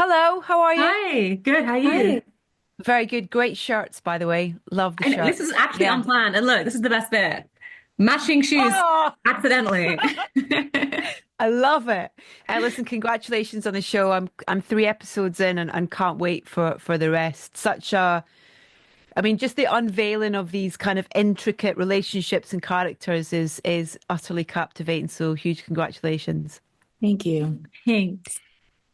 Hello, how are you? Hi, good. How are you? Hi. Very good. Great shirts, by the way. Love the I know, this is shirts. actually Yeah. unplanned. And look, this is the best bit. Matching shoes Oh, accidentally. I love it. Listen, congratulations on the show. I'm three episodes in and can't wait for the rest. I mean, just the unveiling of these kind of intricate relationships and characters is utterly captivating. So huge congratulations. Thank you. Thanks.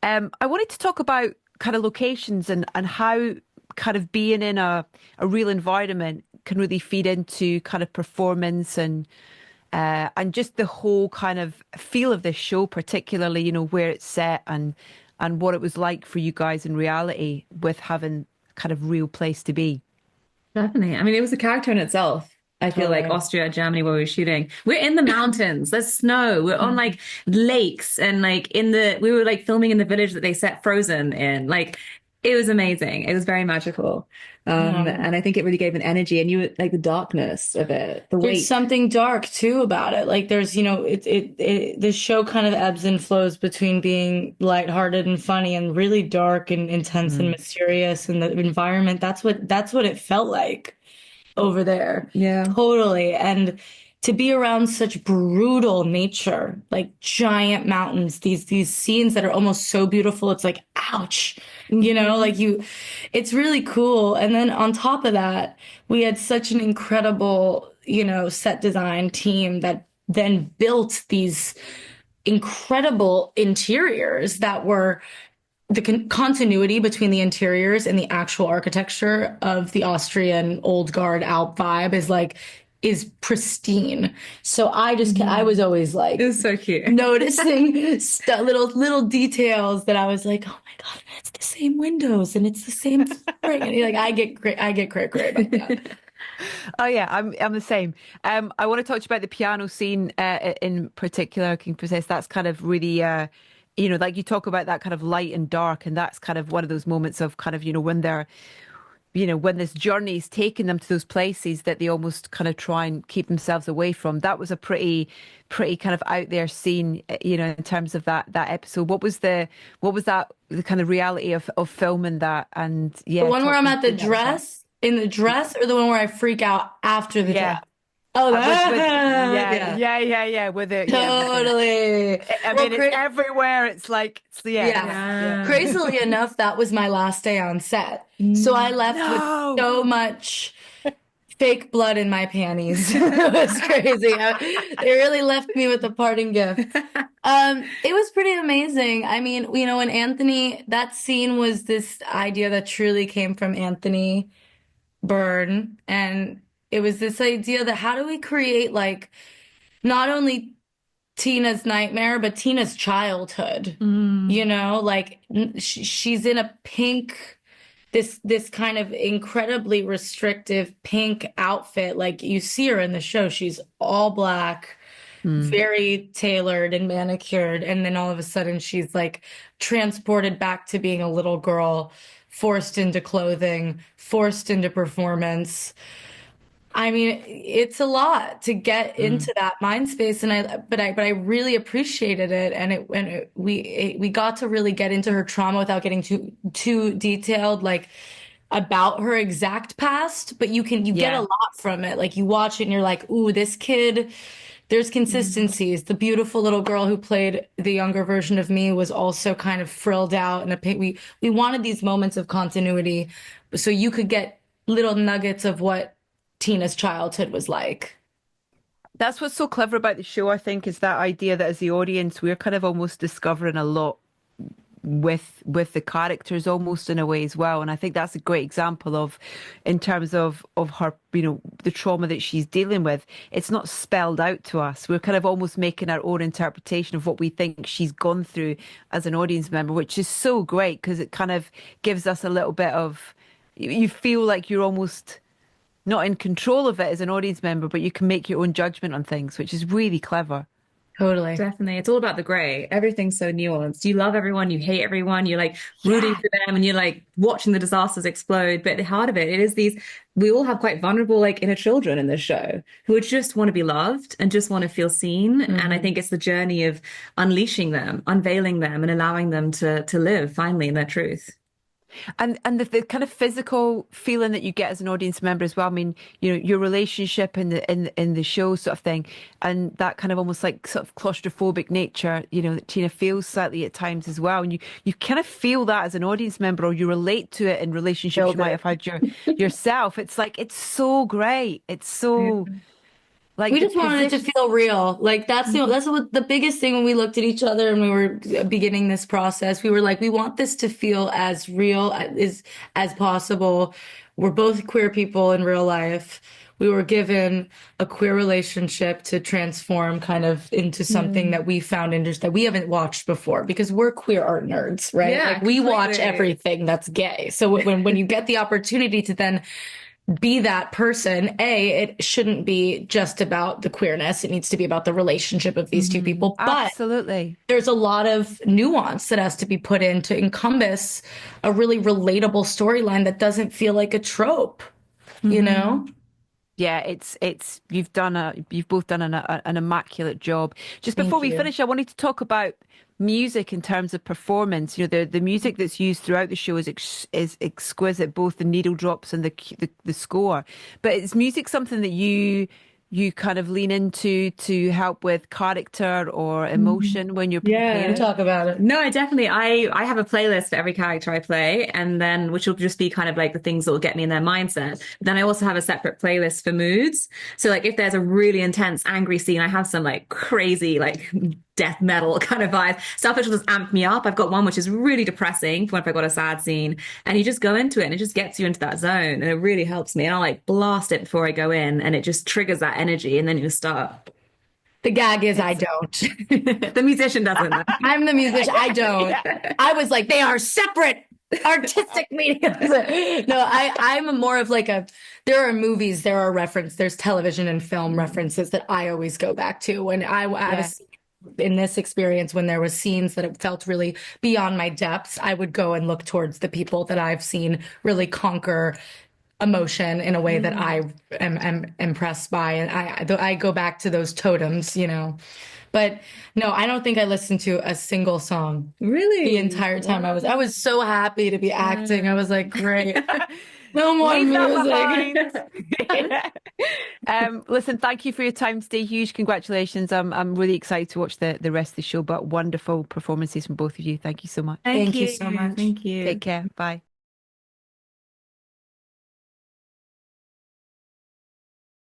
I wanted to talk about kind of locations and how kind of being in a real environment can really feed into kind of performance and just the whole kind of feel of this show, particularly, where it's set and what it was like for you guys in reality with having kind of real place to be. Definitely. I mean, it was a character in itself. I feel like Totally. Austria, Germany, where we were shooting. We're in the mountains. There's snow. We're on like lakes and like we were like filming in the village that they set Frozen in. Like it was amazing. It was very magical. Yeah. And I think it really gave an energy and like the darkness of it, the There's weight. something dark too about it. Like there's, the show kind of ebbs and flows between being lighthearted and funny and really dark and intense and Mm. mysterious and the environment. That's what it felt like over there. Yeah. Totally. And to be around such brutal nature, like giant mountains, these scenes that are almost so beautiful, it's like, ouch, Mhm. it's really cool. And then on top of that, we had such an incredible, set design team that then built these incredible interiors that were the continuity between the interiors and the actual architecture of the Austrian old guard Alp vibe is pristine. So I was always It like was so cute. noticing little details that I was like, oh my God, it's the same windows and it's the same flooring. And like I get cray about that. Oh yeah, I'm the same. I want to talk to you about the piano scene in particular, King Princess. That's kind of really, like you talk about that kind of light and dark, and that's kind of one of those moments of kind of, when they're, when this journey's taking them to those places that they almost kind of try and keep themselves away from. That was a pretty kind of out there scene, in terms of that episode. What was that the kind of reality of filming that? And The yeah, one where talk I'm me at the through that as well. dress in the dress or the one where I freak out after the dress. Yeah. Oh, With yeah. yeah, with the Totally. I Well, mean it's everywhere. It's like yeah. yeah. Yeah. Crazily enough, that was my last day on set. So I Mm. left with No. so much fake blood in my panties. It was crazy. They really left me with a parting gift. It was pretty amazing. I mean, when Anthony, that scene was this idea that truly came from Anthony Byrne, and it was this idea that how do we create like not only Tina's nightmare, but Tina's childhood. Mm. Like she's in a pink, this kind of incredibly restrictive pink outfit. Like you see her in the show, she's all black, Mm. very tailored and manicured, and then all of a sudden she's like transported back to being a little girl, forced into clothing, forced into performance. I mean, it's a lot to get Mm. into that mind space, and but I really appreciated it, we got to really get into her trauma without getting too detailed, like about her exact past. But you get a Yeah. lot from it. Like you watch it and you're like, ooh, this kid. There's Mm. consistencies. The beautiful little girl who played the younger version of me was also kind of frilled out and a pink. We wanted these moments of continuity, so you could get little nuggets of what Tina's childhood was like. That's what's so clever about the show, I think, is that idea that as the audience, we're kind of almost discovering a lot with the characters almost in a way as well. And I think that's a great example of in terms of her, the trauma that she's dealing with. It's not spelled out to us. We're kind of almost making our own interpretation of what we think she's gone through as an audience member, which is so great because it kind of gives us a little bit of you feel like you're almost not in control of it as an audience member, but you can make your own judgment on things, which is really clever. Totally. Definitely. It's all about the gray. Everything's so nuanced. You love everyone, you hate everyone, you're like rooting Yeah. for them and you're like watching the disasters explode. But at the heart of it, it is these, we all have quite vulnerable, like inner children in this show who just want to be loved and just want to feel seen. And I think it's the journey of unleashing them, unveiling them and allowing them to live finally in their truth. And the kind of physical feeling that you get as an audience member as well. I mean, you know, your relationship in the show sort of thing, and that kind of almost like sort of claustrophobic nature, you know, that Tina feels slightly at times as well. And you kind of feel that as an audience member, or you relate to it in relationships you might have had yourself. It's like it's so great. It's so like We the just wanted it to position. feel real. Like that's what the biggest thing when we looked at each other and we were beginning this process. We were like, we want this to feel as real as possible. We're both queer people in real life. We were given a queer relationship to transform kind of into something that we found interesting that we haven't watched before because we're queer art nerds, right? Yeah, Like we watch completely. everything that's gay. So when you get the opportunity to then be that person, it shouldn't be just about the queerness. It needs to be about the relationship of these two people. But Absolutely. there's a lot of nuance that has to be put in to encompass a really relatable storyline that doesn't feel like a trope, you know? Yeah, it's you've both done an immaculate job. Just before we you. finish, I wanted to talk about music in terms of performance. You know, the music that's used throughout the show is exquisite, both the needle drops and the score. But is music something that you kind of lean into to help with character or emotion when you're Yeah. preparing? Talk about it. No, definitely. I have a playlist for every character I play, and then which will just be kind of like the things that will get me in their mindset. Then I also have a separate playlist for moods. So like if there's a really intense, angry scene, I have some like crazy, like death metal kind of vibe. Stuff which will just amp me up. I've got one which is really depressing for when I've got a sad scene. And you just go into it and it just gets you into that zone. And it really helps me. And I'll like blast it before I go in and it just triggers that energy and then you start. The gag is I don't. The musician doesn't. I'm the musician. I don't. I was like, they are separate artistic mediums. No, I'm more of like there are movies, there are there's television and film references that I always go back to. When I was in this experience, when there was scenes that it felt really beyond my depths, I would go and look towards the people that I've seen really conquer emotion in a way that I am impressed by. And I go back to those totems, you know. But no, I don't think I listened to a single song Really? the entire time. I was so happy to be acting. I was like, great. No more Leave music. that behind. Listen, thank you for your time today. Huge congratulations. I'm really excited to watch the rest of the show, but wonderful performances from both of you. Thank you so much. Thank you so much. Thank you. Take care. Bye.